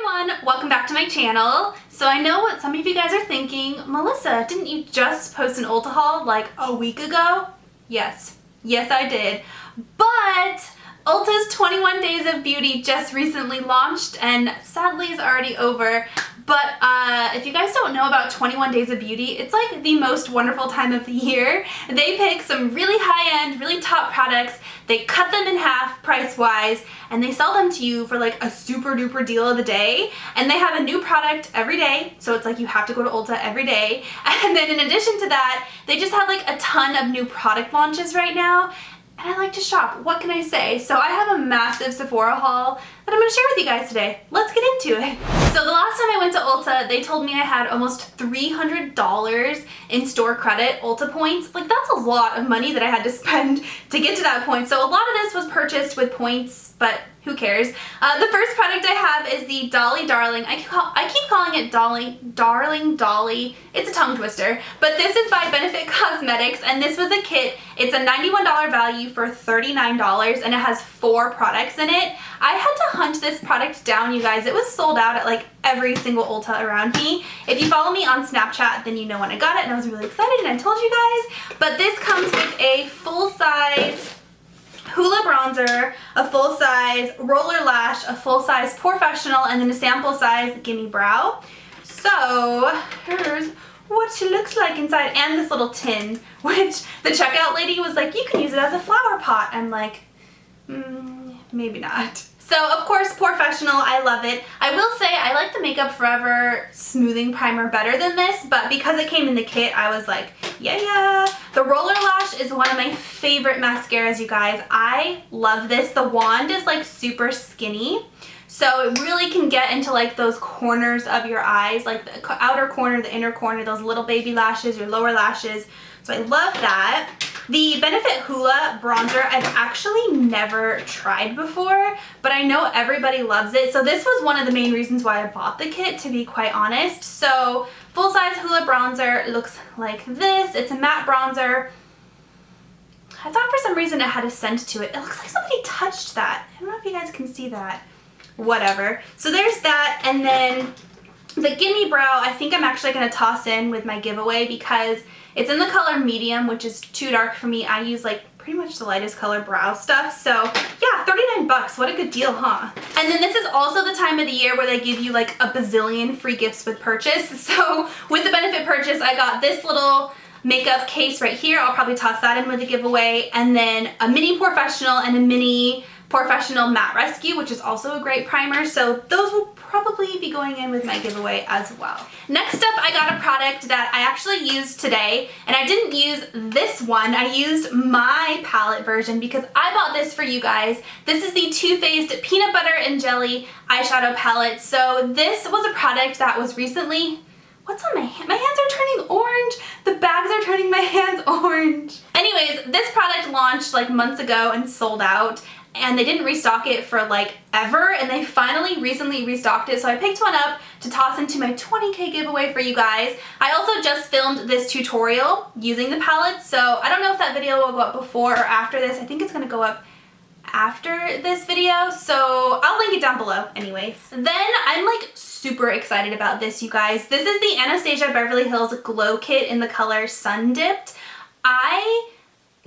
everyone, welcome back to my channel. So I know what some of you guys are thinking, Melissa, didn't you just post an Ulta haul like a week ago? Yes, I did. But Ulta's 21 Days of Beauty just recently launched and sadly is already over. But if you guys don't know about 21 Days of Beauty, it's like the most wonderful time of the year. They pick some really high-end, really top products, they cut them in half price-wise, and they sell them to you for like a super duper deal of the day. And they have a new product every day, so it's like you have to go to Ulta every day. And then in addition to that, they just have like a ton of new product launches right now. And I like to shop, what can I say? So I have a massive Sephora haul that I'm going to share with you guys today. Let's get into it. So the last time I went to Ulta, they told me I had almost $300 in store credit, Ulta points. Like that's a lot of money that I had to spend to get to that point. So a lot of this was purchased with points, but who cares? The first product I have is the Dolly Darling. I keep calling it Darling Dolly. It's a tongue twister. But this is by Benefit Cosmetics, and this was a kit. It's a $91 value for $39, and it has 4 products in it. I had to hunt this product down, you guys. It was sold out at like every single Ulta around me. If you follow me on Snapchat, then you know when I got it, and I was really excited, and I told you guys. But this comes with a full-size Hoola bronzer, a full-size roller lash, a full-size Professional, and then a sample size Gimme Brow. So here's what she looks like inside, and this little tin, which the checkout lady was like, you can use it as a flower pot. I'm like, maybe not. So of course, Professional, I love it. I will say I like the Makeup Forever smoothing primer better than this, but because it came in the kit, I was like, yeah. The Roller Lash is one of my favorite mascaras, you guys. I love this. The wand is like super skinny, so it really can get into like those corners of your eyes, like the outer corner, the inner corner, those little baby lashes, your lower lashes. So I love that. The Benefit Hoola bronzer I've actually never tried before, but I know everybody loves it. So this was one of the main reasons why I bought the kit, to be quite honest. So full-size Hoola bronzer looks like this. It's a matte bronzer. I thought for some reason it had a scent to it. It looks like somebody touched that. I don't know if you guys can see that. Whatever. So there's that, and then the Gimme Brow I think I'm actually going to toss in with my giveaway because it's in the color medium, which is too dark for me. I use like pretty much the lightest color brow stuff. So yeah, 39 bucks. What a good deal, huh? And then this is also the time of the year where they give you like a bazillion free gifts with purchase. So with the Benefit purchase, I got this little makeup case right here. I'll probably toss that in with the giveaway. And then a mini Professional and a mini Professional Matte Rescue, which is also a great primer. So those will probably be going in with my giveaway as well. Next up, I got a product that I actually used today, and I didn't use this one. I used my palette version because I bought this for you guys. This is the Too Faced Peanut Butter and Jelly eyeshadow palette. So this was a product that was recently, what's on my hand? My hands are turning orange. The bags are turning my hands orange. Anyways, this product launched like months ago and sold out, and they didn't restock it for like ever, and they finally recently restocked it, so I picked one up to toss into my 20K giveaway for you guys. I also just filmed this tutorial using the palette, so I don't know if that video will go up before or after this. I think it's gonna go up after this video, so I'll link it down below anyways. Then I'm like super excited about this, you guys. This is the Anastasia Beverly Hills Glow Kit in the color Sun Dipped. I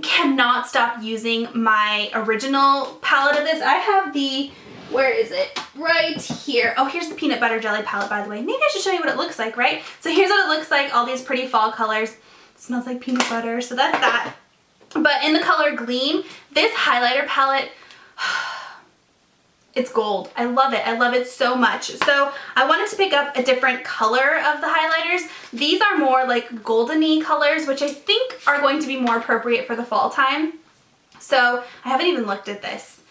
cannot stop using my original palette of this. I have the, where is it? Right here. Oh, here's the peanut butter jelly palette, by the way. Maybe I should show you what it looks like, right? So here's what it looks like, all these pretty fall colors. It smells like peanut butter, so that's that. But in the color Gleam, this highlighter palette, it's gold. I love it. I love it so much. So I wanted to pick up a different color of the highlighters. These are more like goldeny colors, which I think are going to be more appropriate for the fall time. So I haven't even looked at this.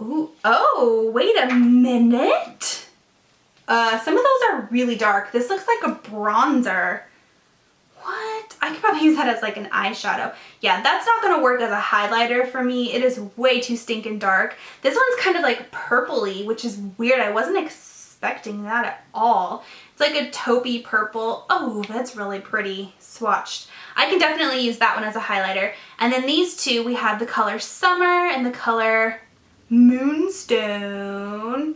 Ooh, oh, wait a minute. Some of those are really dark. This looks like a bronzer. What? I could probably use that as like an eyeshadow. Yeah, that's not gonna work as a highlighter for me. It is way too stinking dark. This one's kind of like purpley, which is weird. I wasn't expecting that at all. It's like a taupey purple. Oh, that's really pretty swatched. I can definitely use that one as a highlighter. And then these two, we have the color Summer and the color Moonstone.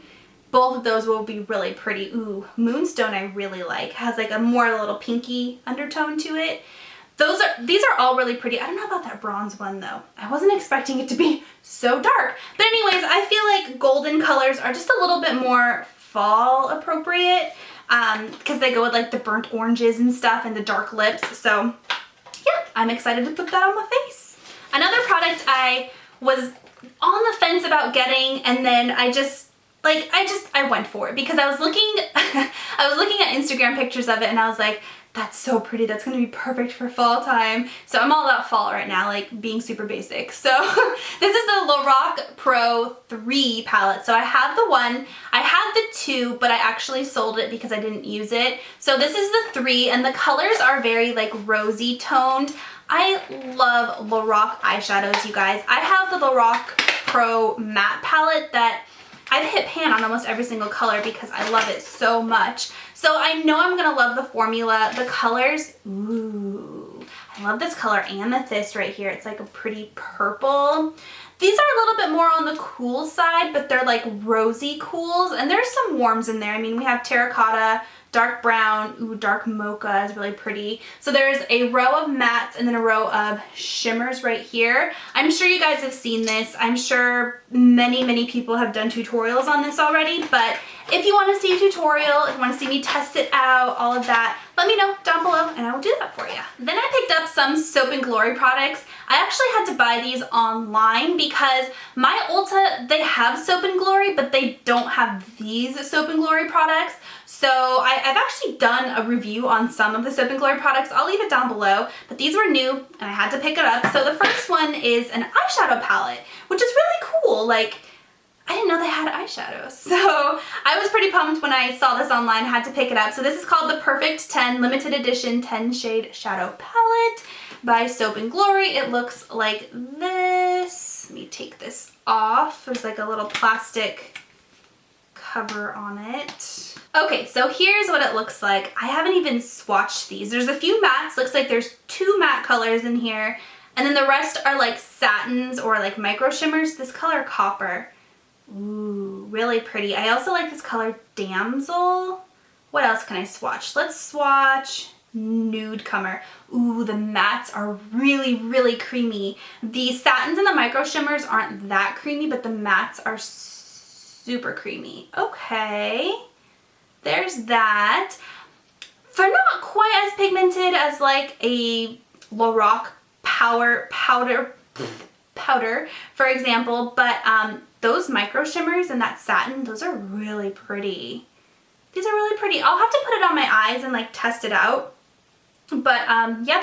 both of those will be really pretty. Ooh, Moonstone I really like. Has like a more little pinky undertone to it. These are all really pretty. I don't know about that bronze one though. I wasn't expecting it to be so dark. But anyways, I feel like golden colors are just a little bit more fall appropriate because they go with like the burnt oranges and stuff and the dark lips. So yeah, I'm excited to put that on my face. Another product I was on the fence about getting, and then I went for it because I was looking at Instagram pictures of it and I was like, that's so pretty. That's going to be perfect for fall time. So I'm all about fall right now, like being super basic. So this is the Lorac Pro 3 palette. So I have the one, I had the 2, but I actually sold it because I didn't use it. So this is the 3, and the colors are very like rosy toned. I love Lorac eyeshadows, you guys. I have the Lorac Pro matte palette that I've hit pan on almost every single color because I love it so much. So I know I'm gonna love the formula. The colors, ooh, I love this color Amethyst right here. It's like a pretty purple. These are a little bit more on the cool side, but they're like rosy cools, and there's some warms in there. I mean, we have terracotta, dark brown, ooh, dark mocha is really pretty. So there's a row of mattes and then a row of shimmers right here. I'm sure you guys have seen this. I'm sure many people have done tutorials on this already, but if you want to see a tutorial, if you want to see me test it out, all of that, let me know down below and I will do that for you. Then I picked up some Soap and Glory products. I actually had to buy these online because my Ulta, they have Soap and Glory, but they don't have these Soap and Glory products. So I've actually done a review on some of the Soap and Glory products. I'll leave it down below, but these were new and I had to pick it up. So the first one is an eyeshadow palette, which is really cool. Like, I didn't know they had eyeshadows. So I was pretty pumped when I saw this online, had to pick it up. So this is called the Perfect 10 Limited Edition 10 Shade Shadow Palette by Soap and Glory. It looks like this. Let me take this off. There's like a little plastic cover on it. Okay, so here's what it looks like. I haven't even swatched these. There's a few mattes. Looks like there's 2 matte colors in here. And then the rest are like satins or like micro shimmers. This color Copper. Ooh, really pretty. I also like this color Damsel. What else can I swatch? Let's swatch Nudecomer. Ooh, the mattes are really creamy. The satins and the micro shimmers aren't that creamy, but the mattes are super creamy. Okay, there's that. They're not quite as pigmented as like a Lorac powder, for example, but those micro shimmers and that satin, those are really pretty. These are really pretty. I'll have to put it on my eyes and like test it out. But yeah,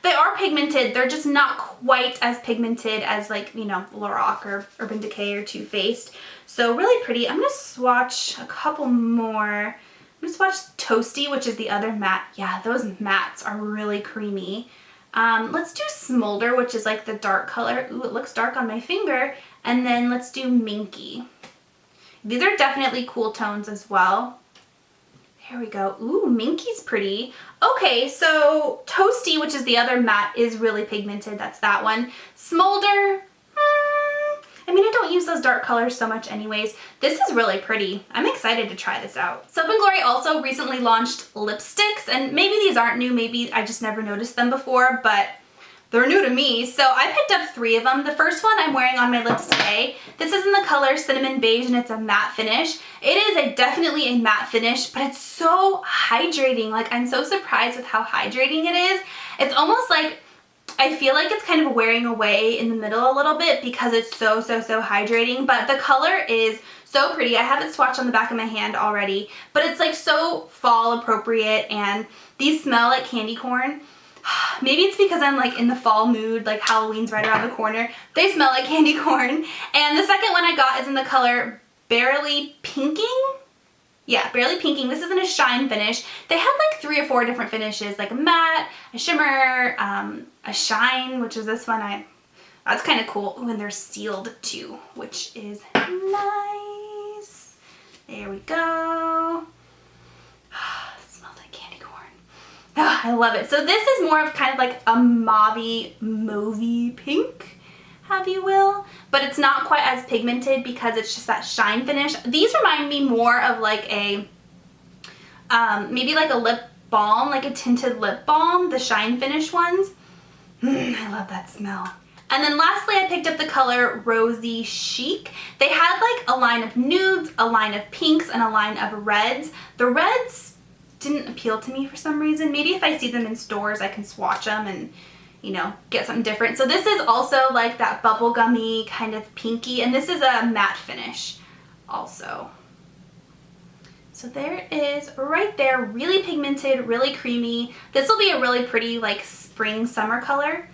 they are pigmented. They're just not quite as pigmented as like, you know, Lorac or Urban Decay or Too Faced. So really pretty. I'm gonna swatch a couple more. I'm gonna swatch Toasty, which is the other matte. Yeah, those mattes are really creamy. Let's do Smolder, which is like the dark color. Ooh, it looks dark on my finger. And then let's do Minky. These are definitely cool tones as well. Here we go. Ooh, Minky's pretty. Okay, so Toasty, which is the other matte, is really pigmented. That's that one. Smolder, I mean, I don't use those dark colors so much anyways. This is really pretty. I'm excited to try this out. Soap and Glory also recently launched lipsticks, and maybe these aren't new, maybe I just never noticed them before, but they're new to me. So I picked up 3 of them. The first one I'm wearing on my lips today. This is in the color Cinnamon Beige and it's a matte finish. It is definitely a matte finish, but it's so hydrating. Like, I'm so surprised with how hydrating it is. It's almost like, I feel like it's kind of wearing away in the middle a little bit because it's so hydrating, but the color is so pretty. I have it swatched on the back of my hand already, but it's like so fall appropriate, and these smell like candy corn. Maybe it's because I'm like in the fall mood, like Halloween's right around the corner. They smell like candy corn. And the second one I got is in the color Barely Pinking. Yeah, Barely Pinking. This isn't a shine finish. They had like 3 or 4 different finishes, like a matte, a shimmer, a shine, which is this one. That's kind of cool. Ooh, and they're sealed too, which is nice. There we go. Smells like candy corn. Oh, I love it. So this is more of kind of like a mauvey pink. have you will, but it's not quite as pigmented because it's just that shine finish. These remind me more of like a, maybe like a lip balm, like a tinted lip balm, the shine finish ones. I love that smell. And then lastly, I picked up the color Rosy Chic. They had like a line of nudes, a line of pinks, and a line of reds. The reds didn't appeal to me for some reason. Maybe if I see them in stores, I can swatch them and, you know, get something different. So this is also like that bubblegummy kind of pinky, and this is a matte finish also. So there it is right there, really pigmented, really creamy. This will be a really pretty like spring summer color.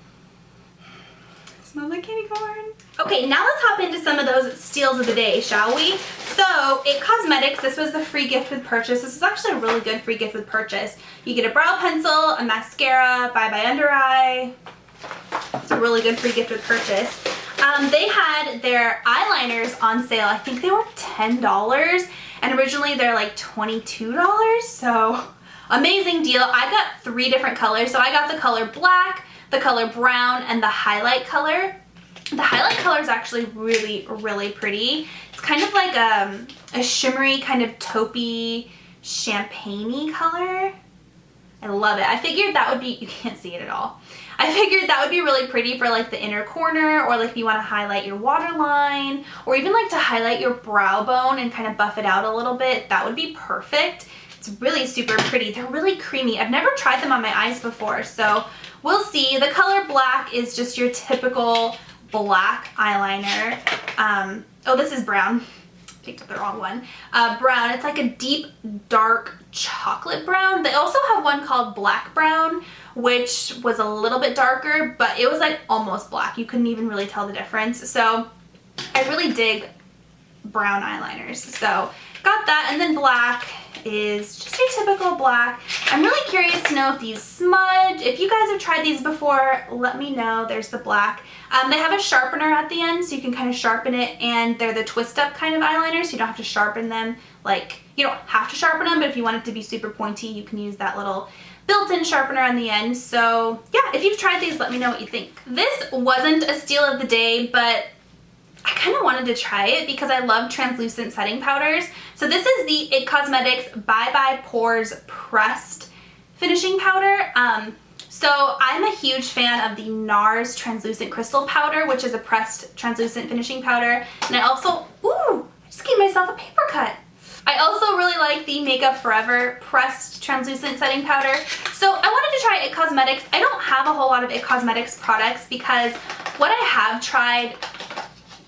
It smells like candy corn. Okay, now let's hop into some of those steals of the day, shall we? So, IT Cosmetics, this was the free gift with purchase. This is actually a really good free gift with purchase. You get a brow pencil, a mascara, Bye Bye Under Eye. It's a really good free gift with purchase. They had their eyeliners on sale. I think they were $10, and originally they're like $22, so amazing deal. I got 3 different colors. So I got the color black, the color brown, and the highlight color. The highlight color is actually really, really pretty. It's kind of like a shimmery, kind of taupey, champagne-y color. I love it. I figured that would be, you can't see it at all. I figured that would be really pretty for like the inner corner, or like if you want to highlight your waterline, or even like to highlight your brow bone and kind of buff it out a little bit. That would be perfect. It's really super pretty. They're really creamy. I've never tried them on my eyes before, so we'll see. The color black is just your typical black eyeliner. Oh, this is brown. Picked up the wrong one. Brown. It's like a deep, dark chocolate brown. They also have one called black brown, which was a little bit darker, but it was like almost black. You couldn't even really tell the difference. So I really dig brown eyeliners. So got that, and then black is just your typical black. I'm really curious to know if these smudge. If you guys have tried these before, let me know. There's the black. They have a sharpener at the end, so you can kind of sharpen it, and they're the twist up kind of eyeliner, so you don't have to sharpen them. Like, you don't have to sharpen them, but if you want it to be super pointy, you can use that little built-in sharpener on the end. So yeah, if you've tried these, let me know what you think. This wasn't a steal of the day, but I kind of wanted to try it because I love translucent setting powders. So this is the IT Cosmetics Bye Bye Pores Pressed Finishing Powder. So I'm a huge fan of the NARS Translucent Crystal Powder, which is a pressed translucent finishing powder. And I also, ooh, I just gave myself a paper cut. I also really like the Makeup Forever Pressed Translucent Setting Powder. So I wanted to try IT Cosmetics. I don't have a whole lot of IT Cosmetics products because what I have tried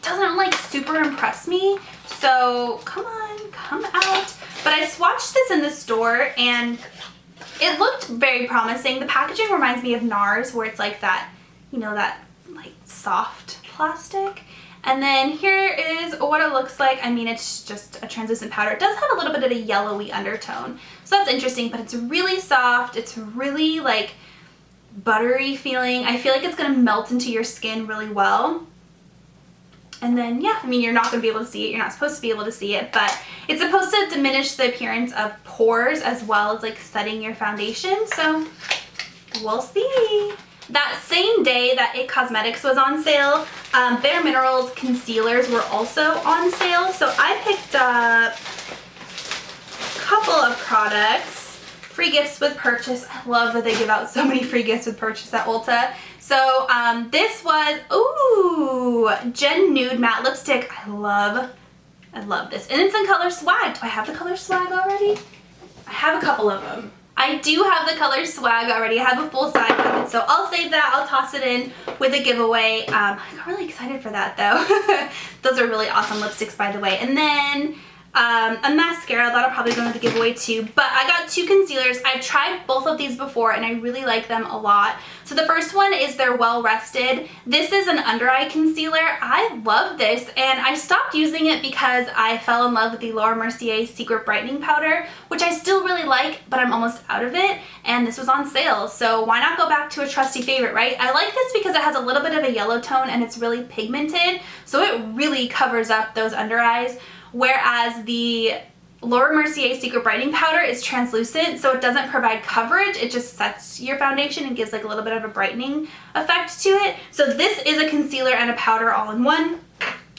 doesn't like super impress me. So come on, come out. But I swatched this in the store and it looked very promising. The packaging reminds me of NARS, where it's like that, you know, that like soft plastic. And then here is what it looks like. I mean, it's just a translucent powder. It does have a little bit of a yellowy undertone, so that's interesting, but it's really soft. It's really like buttery feeling. I feel like it's gonna melt into your skin really well. And then, yeah, I mean, you're not gonna be able to see it. You're not supposed to be able to see it, but it's supposed to diminish the appearance of pores as well as like setting your foundation. So we'll see. That same day that IT Cosmetics was on sale, Bare Minerals concealers were also on sale. So I picked up a couple of products, free gifts with purchase. I love that they give out so many free gifts with purchase at Ulta. So this was, ooh, Gen Nude Matte Lipstick. I love this. And it's in color Swag. Do I have the color Swag already? I have a couple of them. I do have the color Swag already. I have a full size of it, so I'll save that. I'll toss it in with a giveaway. I got really excited for that though. Those are really awesome lipsticks, by the way. And then a mascara that'll probably go into the giveaway too. But I got 2 concealers. I've tried both of these before and I really like them a lot. So the first one is their Well Rested. This is an under eye concealer. I love this, and I stopped using it because I fell in love with the Laura Mercier Secret Brightening Powder, which I still really like, but I'm almost out of it, and this was on sale. So why not go back to a trusty favorite, right? I like this because it has a little bit of a yellow tone and it's really pigmented, so it really covers up those under eyes. Whereas the Laura Mercier Secret Brightening Powder is translucent, so it doesn't provide coverage. It just sets your foundation and gives like a little bit of a brightening effect to it. So this is a concealer and a powder all in one.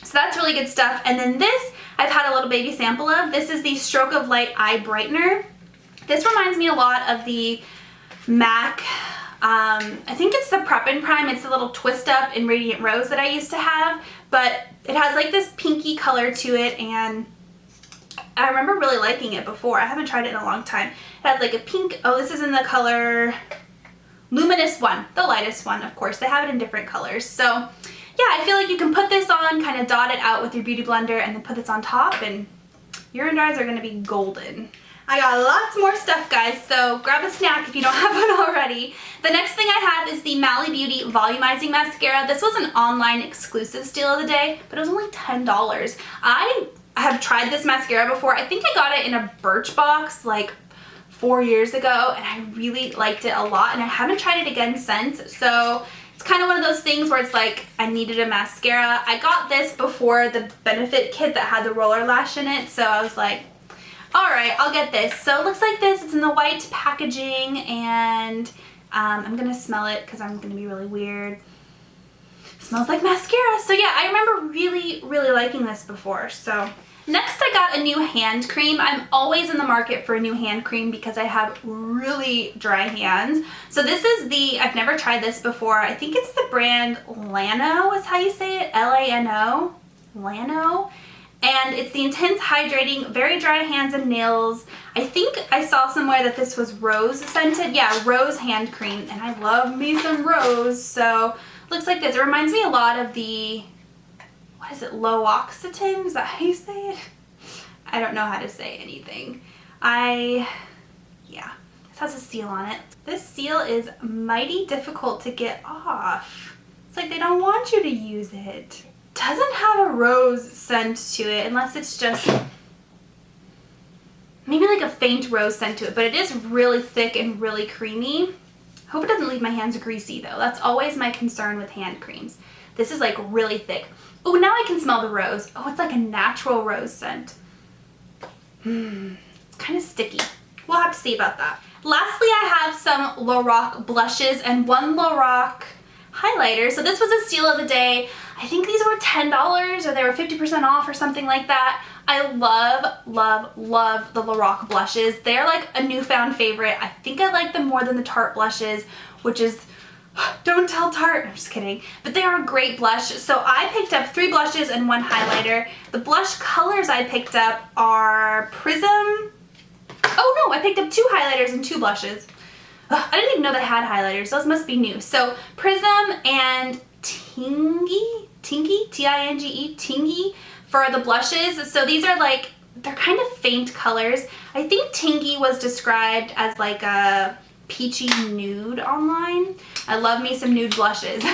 So that's really good stuff. And then this, I've had a little baby sample of. This is the Stroke of Light Eye Brightener. This reminds me a lot of the MAC, I think it's the Prep and Prime. It's the little twist up in Radiant Rose that I used to have, but it has like this pinky color to it, and I remember really liking it before. I haven't tried it in a long time. It has like a pink, oh, this is in the color Luminous one, the lightest one, of course. They have it in different colors. So yeah, I feel like you can put this on, kind of dot it out with your beauty blender, and then put this on top, and your under eyes are gonna be golden. I got lots more stuff, guys, so grab a snack if you don't have one already. The next thing I have is the Mally Beauty Volumizing Mascara. This was an online exclusive steal of the day, but it was only $10. I have tried this mascara before. I think I got it in a Birchbox like 4 years ago, and I really liked it a lot, and I haven't tried it again since. So it's kind of one of those things where it's like I needed a mascara. I got this before the Benefit kit that had the roller lash in it, so I was like, all right, I'll get this. So it looks like this. It's in the white packaging, and I'm gonna smell it because I'm gonna be really weird. It smells like mascara. So yeah, I remember really, really liking this before. So next I got a new hand cream. I'm always in the market for a new hand cream because I have really dry hands. So this is the, I've never tried this before. I think it's the brand Lano is how you say it, L-A-N-O, Lano. And it's the Intense Hydrating, Very Dry Hands and Nails. I think I saw somewhere that this was rose scented. Yeah, rose hand cream, and I love me some rose. So looks like this. It reminds me a lot of the, what is it, L'Occitane? Is that how you say it? I don't know how to say anything. Yeah, this has a seal on it. This seal is mighty difficult to get off. It's like they don't want you to use it. Doesn't have a rose scent to it unless it's just maybe like a faint rose scent to it, but it is really thick and really creamy. Hope it doesn't leave my hands greasy though. That's always my concern with hand creams. This is like really thick. Oh, now I can smell the rose. Oh, it's like a natural rose scent. It's kind of sticky. We'll have to see about that. Lastly, I have some Lorac blushes and one Lorac highlighter. So this was a steal of the day. I think these were $10 or they were 50% off or something like that. I love, love, love the Lorac blushes. They're like a newfound favorite. I think I like them more than the Tarte blushes, which is, don't tell Tarte, I'm just kidding. But they are a great blush. So I picked up 3 blushes and 1 highlighter. The blush colors I picked up are Prism. Oh no, I picked up 2 highlighters and 2 blushes. Ugh, I didn't even know they had highlighters. Those must be new. So Prism and Tingy, T-I-N-G-E, Tingy for the blushes. So these are like, they're kind of faint colors. I think Tingy was described as like a peachy nude online. I love me some nude blushes.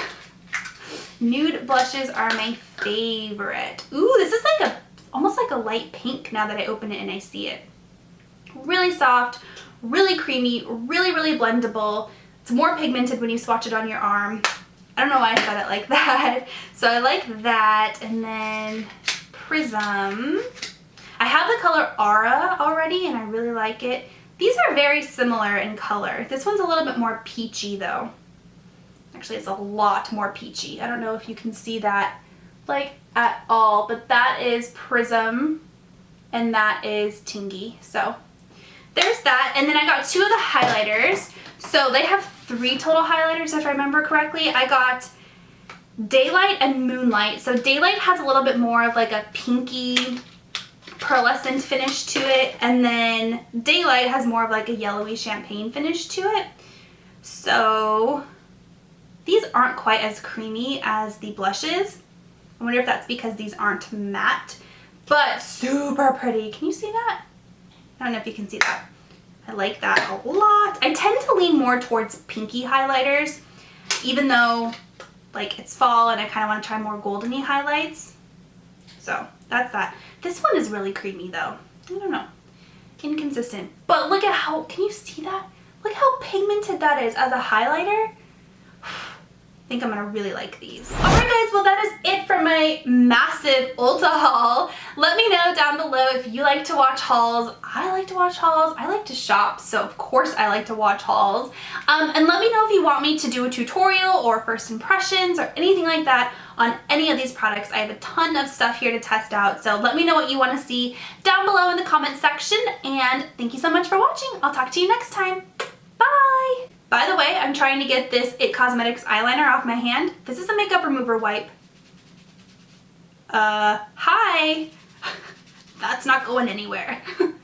Nude blushes are my favorite. Ooh, this is like almost like a light pink now that I open it and I see it. Really soft, really creamy, really, really blendable. It's more pigmented when you swatch it on your arm. I don't know why I said it like that. So I like that. And then Prism. I have the color Aura already and I really like it. These are very similar in color. This one's a little bit more peachy though. Actually, it's a lot more peachy. I don't know if you can see that like at all, but that is Prism and that is Tingy. So there's that. And then I got 2 of the highlighters. So they have 3 total highlighters if I remember correctly. I got Daylight and Moonlight. So Daylight has a little bit more of like a pinky pearlescent finish to it, and then Daylight has more of like a yellowy champagne finish to it. So these aren't quite as creamy as the blushes. I wonder if that's because these aren't matte, but super pretty. Can you see that? I don't know if you can see that. I like that a lot. I tend to lean more towards pinky highlighters, even though like it's fall and I kind of want to try more goldeny highlights. So that's that. This one is really creamy though. I don't know. Inconsistent. But look at how, can you see that? Look how pigmented that is as a highlighter. think I'm gonna really like these. Alright guys, well that is it for my massive Ulta haul. Let me know down below if you like to watch hauls. I like to watch hauls. I like to shop, so of course I like to watch hauls. And let me know if you want me to do a tutorial or first impressions or anything like that on any of these products. I have a ton of stuff here to test out, so let me know what you want to see down below in the comment section, and thank you so much for watching. I'll talk to you next time. Bye! By the way, I'm trying to get this IT Cosmetics eyeliner off my hand. This is a makeup remover wipe. Hi! That's not going anywhere.